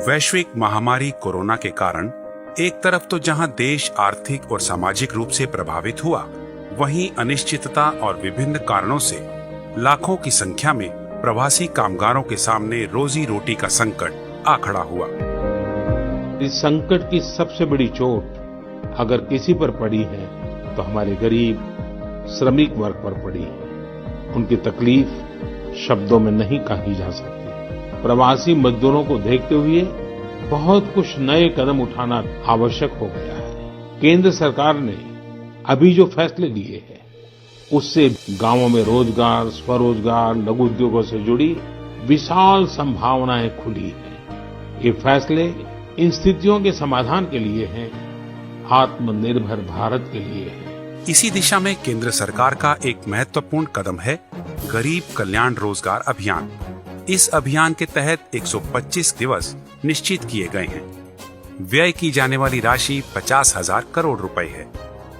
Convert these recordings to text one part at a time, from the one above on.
वैश्विक महामारी कोरोना के कारण एक तरफ तो जहां देश आर्थिक और सामाजिक रूप से प्रभावित हुआ, वहीं अनिश्चितता और विभिन्न कारणों से लाखों की संख्या में प्रवासी कामगारों के सामने रोजी रोटी का संकट आ खड़ा हुआ। इस संकट की सबसे बड़ी चोट अगर किसी पर पड़ी है तो हमारे गरीब श्रमिक वर्ग पर पड़ी है। उनकी तकलीफ शब्दों में नहीं कही जा सकती। प्रवासी मजदूरों को देखते हुए बहुत कुछ नए कदम उठाना आवश्यक हो गया है। केंद्र सरकार ने अभी जो फैसले लिए हैं, उससे गांवों में रोजगार, स्वरोजगार, लघु उद्योगों से जुड़ी विशाल संभावनाएं खुली हैं। ये फैसले इन स्थितियों के समाधान के लिए हैं, आत्मनिर्भर भारत के लिए है। इसी दिशा में केंद्र सरकार का एक महत्वपूर्ण कदम है गरीब कल्याण रोजगार अभियान। इस अभियान के तहत 125 दिवस निश्चित किए गए हैं। व्यय की जाने वाली राशि 50,000 करोड़ रुपए है।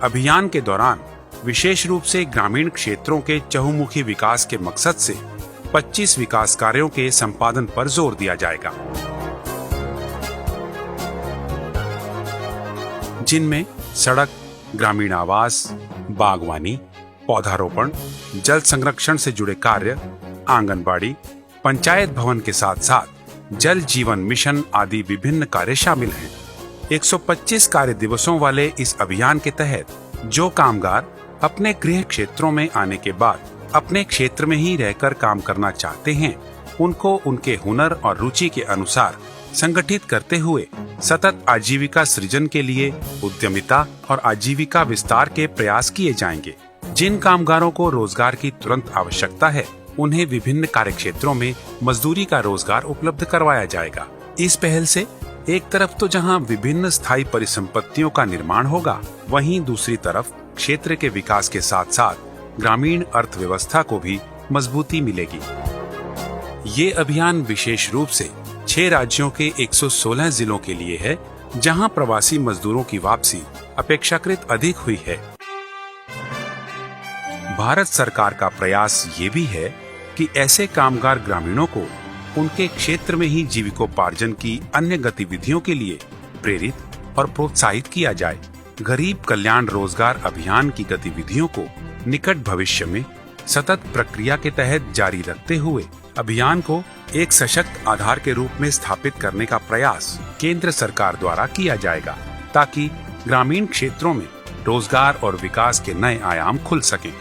अभियान के दौरान विशेष रूप से ग्रामीण क्षेत्रों के चहुमुखी विकास के मकसद से 25 विकास कार्यों के संपादन पर जोर दिया जाएगा, जिनमें सड़क, ग्रामीण आवास, बागवानी, पौधारोपण, जल संरक्षण से जुड़े कार्य, आंगनबाड़ी, पंचायत भवन के साथ साथ जल जीवन मिशन आदि विभिन्न कार्य शामिल हैं। 125 कार्य दिवसों वाले इस अभियान के तहत जो कामगार अपने गृह क्षेत्रों में आने के बाद अपने क्षेत्र में ही रहकर काम करना चाहते हैं, उनको उनके हुनर और रुचि के अनुसार संगठित करते हुए सतत आजीविका सृजन के लिए उद्यमिता और आजीविका विस्तार के प्रयास किए जाएंगे। जिन कामगारों को रोजगार की तुरंत आवश्यकता है, उन्हें विभिन्न कार्य क्षेत्रों में मजदूरी का रोजगार उपलब्ध करवाया जाएगा। इस पहल से एक तरफ तो जहां विभिन्न स्थायी परिसंपत्तियों का निर्माण होगा, वहीं दूसरी तरफ क्षेत्र के विकास के साथ साथ ग्रामीण अर्थव्यवस्था को भी मजबूती मिलेगी। ये अभियान विशेष रूप से 6 राज्यों के 116 जिलों के लिए है, जहां प्रवासी मजदूरों की वापसी अपेक्षाकृत अधिक हुई है। भारत सरकार का प्रयास ये भी है कि ऐसे कामगार ग्रामीणों को उनके क्षेत्र में ही जीविकोपार्जन की अन्य गतिविधियों के लिए प्रेरित और प्रोत्साहित किया जाए। गरीब कल्याण रोजगार अभियान की गतिविधियों को निकट भविष्य में सतत प्रक्रिया के तहत जारी रखते हुए अभियान को एक सशक्त आधार के रूप में स्थापित करने का प्रयास केंद्र सरकार द्वारा किया जाएगा, ताकि ग्रामीण क्षेत्रों में रोजगार और विकास के नए आयाम खुल सकें।